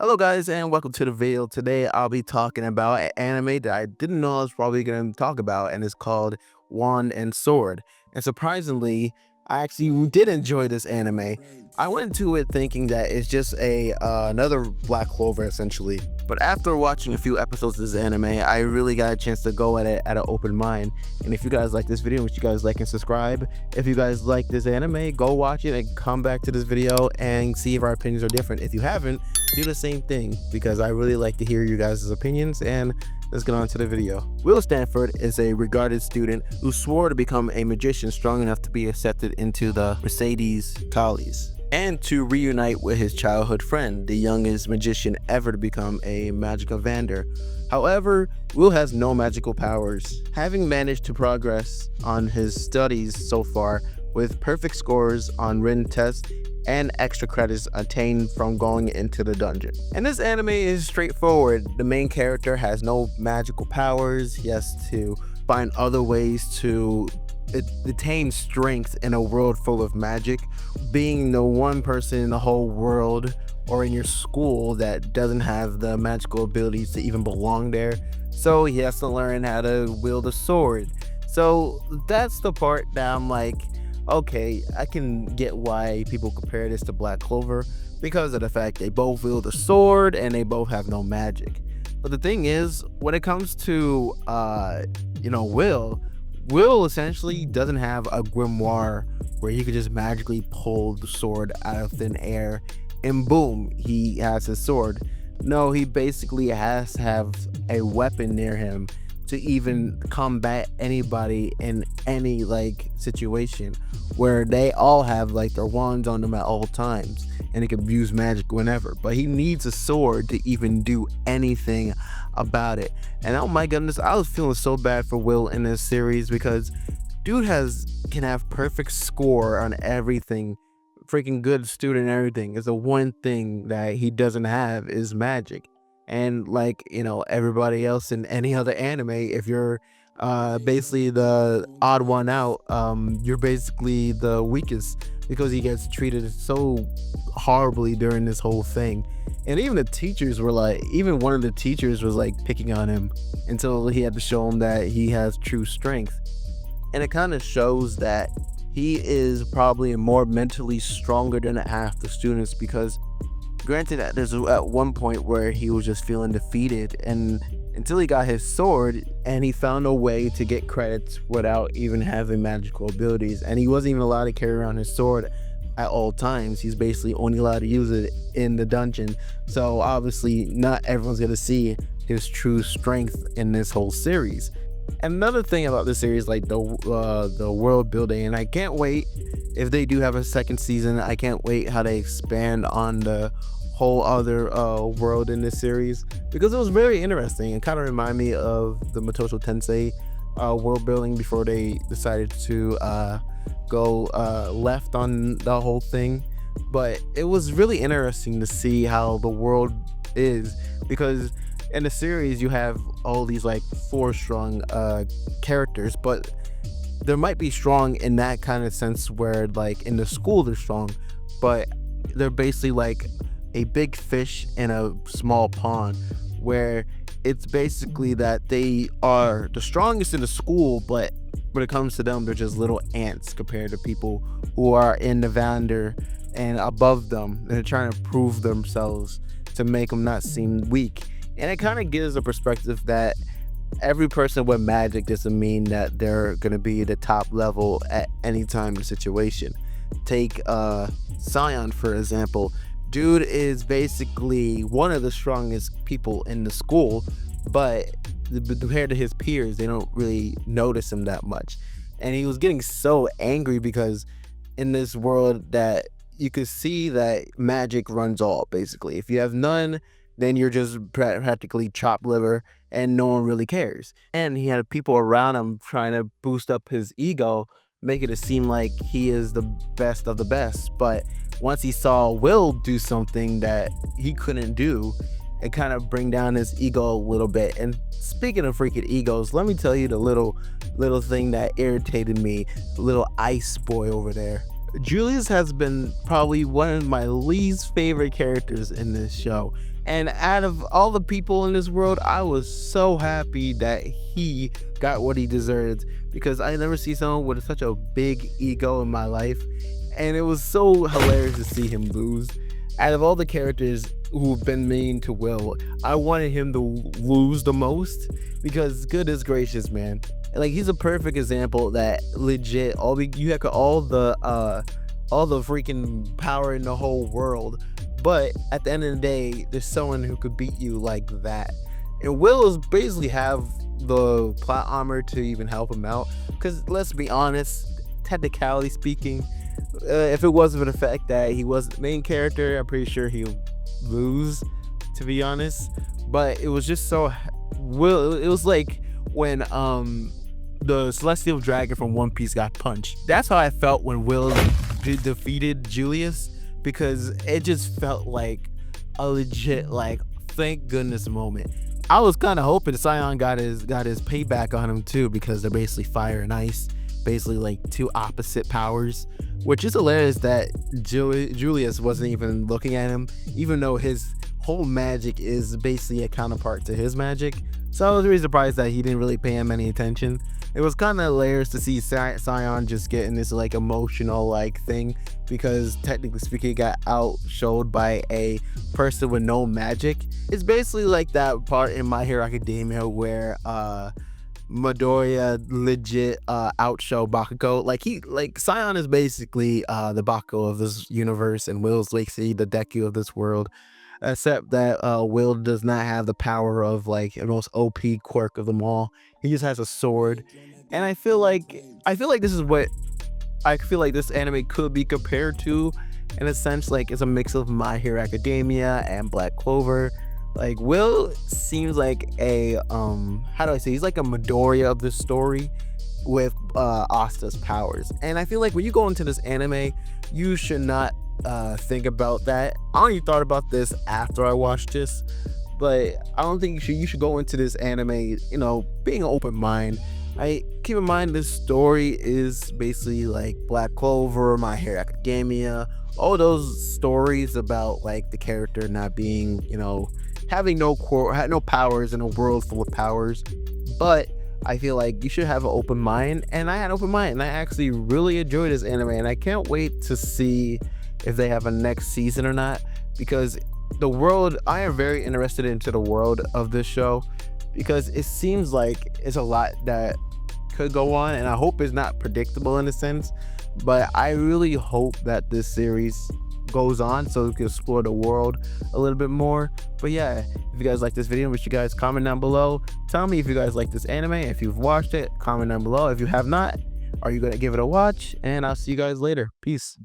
Hello guys and welcome to the video. Today I'll be talking about an anime that I didn't know I was probably going to talk about, and it's called Wand and Sword. And surprisingly, I actually did enjoy this anime. I went into it thinking that it's just a another Black Clover essentially. But after watching a few episodes of this anime, I really got a chance to go at it at an open mind. And if you guys like this video, which you guys like and subscribe. If you guys like this anime, go watch it and come back to this video and see if our opinions are different. If you haven't, do the same thing, because I really like to hear you guys' opinions. And let's get on to the video. Will Stanford is a regarded student who swore to become a magician strong enough to be accepted into the Mercedes Caulis and to reunite with his childhood friend, the youngest magician ever to become a Magia Vander. However, Will has no magical powers, having managed to progress on his studies so far with perfect scores on written tests and extra credits attained from going into the dungeon. And this anime is straightforward. The main character has no magical powers. He has to find other ways to attain strength in a world full of magic, being the one person in the whole world or in your school that doesn't have the magical abilities to even belong there. So he has to learn how to wield a sword. So that's the part that I'm like, okay, I can get why people compare this to Black Clover because of the fact they both wield a sword and they both have no magic. But the thing is, when it comes to Will essentially doesn't have a grimoire where he could just magically pull the sword out of thin air and boom, he has his sword. No, he basically has to have a weapon near him to even combat anybody in any situation, where they all have their wands on them at all times and he can use magic whenever. But he needs a sword to even do anything about it. And oh my goodness, I was feeling so bad for Will in this series because dude can have perfect score on everything, freaking good student and everything. Is the one thing that he doesn't have is magic. And everybody else in any other anime, if you're basically the odd one out, you're basically the weakest because he gets treated so horribly during this whole thing. And even the teachers were even one of the teachers was picking on him until he had to show him that he has true strength. And it kind of shows that he is probably more mentally stronger than half the students, because granted that there's at one point where he was just feeling defeated, and until he got his sword and he found a way to get credits without even having magical abilities, and he wasn't even allowed to carry around his sword at all times. He's basically only allowed to use it in the dungeon. So obviously not everyone's gonna see his true strength in this whole series. And another thing about this series, the world building, and I can't wait if they do have a second season. I can't wait how they expand on the whole other world in this series, because it was very interesting and kind of remind me of the Motosho Tensei world building before they decided to go left on the whole thing. But it was really interesting to see how the world is, because in the series you have all these 4 strong characters, but there might be strong in that kind of sense where in the school they're strong, but they're basically a big fish in a small pond, where it's basically that they are the strongest in the school, but when it comes to them, they're just little ants compared to people who are in the Vander and above them. They're trying to prove themselves to make them not seem weak. And it kind of gives a perspective that every person with magic doesn't mean that they're going to be the top level at any time in the situation. Take Scion, for example. Dude is basically one of the strongest people in the school, but compared to his peers, they don't really notice him that much. And he was getting so angry because in this world that you could see that magic runs all, basically. If you have none, then you're just practically chopped liver and no one really cares. And he had people around him trying to boost up his ego, make it seem like he is the best of the best. But once he saw Will do something that he couldn't do, it kind of bring down his ego a little bit. And speaking of freaking egos, let me tell you the little thing that irritated me, the little ice boy over there. Julius has been probably one of my least favorite characters in this show. And out of all the people in this world, I was so happy that he got what he deserved, because I never see someone with such a big ego in my life. And it was so hilarious to see him lose. Out of all the characters who've been mean to Will, I wanted him to lose the most, because goodness gracious, man. Like, he's a perfect example that legit you have all the freaking power in the whole world, but at the end of the day, there's someone who could beat you like that. And Will is basically have the plot armor to even help him out, because let's be honest, technically speaking, if it wasn't for the fact that he was the main character, I'm pretty sure he'll lose, to be honest. But it was just so Will. It was like when the celestial dragon from One Piece got punched. That's how I felt when Will defeated Julius, because it just felt like a legit, like, thank goodness moment. I was kind of hoping Sion got his payback on him too, because they're basically fire and ice, basically like two opposite powers, which is hilarious that Julius wasn't even looking at him, even though his whole magic is basically a counterpart to his magic. So I was really surprised that he didn't really pay him any attention. It was kind of hilarious to see Sion just getting this like emotional like thing, because technically speaking, he got outshowed by a person with no magic. It's basically like that part in My Hero Academia where Midoriya legit outshow Bakugo. Like Sion is basically the Bakugo of this universe, and Will's like the Deku of this world. Except that Will does not have the power of like the most OP quirk of them all. He just has a sword, and I feel like this is what I feel like this anime could be compared to, in a sense. Like, it's a mix of My Hero Academia and Black Clover. Like, Will seems like a how do I say, he's like a Midoriya of this story with Asta's powers. And I feel like when you go into this anime, you should not think about that. I only thought about this after I watched this, but I don't think you should go into this anime, you know, being an open mind. I keep in mind this story is basically like Black Clover, My Hero Academia, all those stories about like the character not being, you know, having no powers in a world full of powers. But I feel like you should have an open mind, and I had an open mind, and I actually really enjoyed this anime, and I can't wait to see if they have a next season or not, because the world, I am very interested into the world of this show, because it seems like it's a lot that could go on, and I hope it's not predictable in a sense, but I really hope that this series goes on so we can explore the world a little bit more. But yeah, if you guys like this video, make sure you guys comment down below. Tell me if you guys like this anime. If you've watched it, comment down below. If you have not, are you gonna give it a watch? And I'll see you guys later. Peace.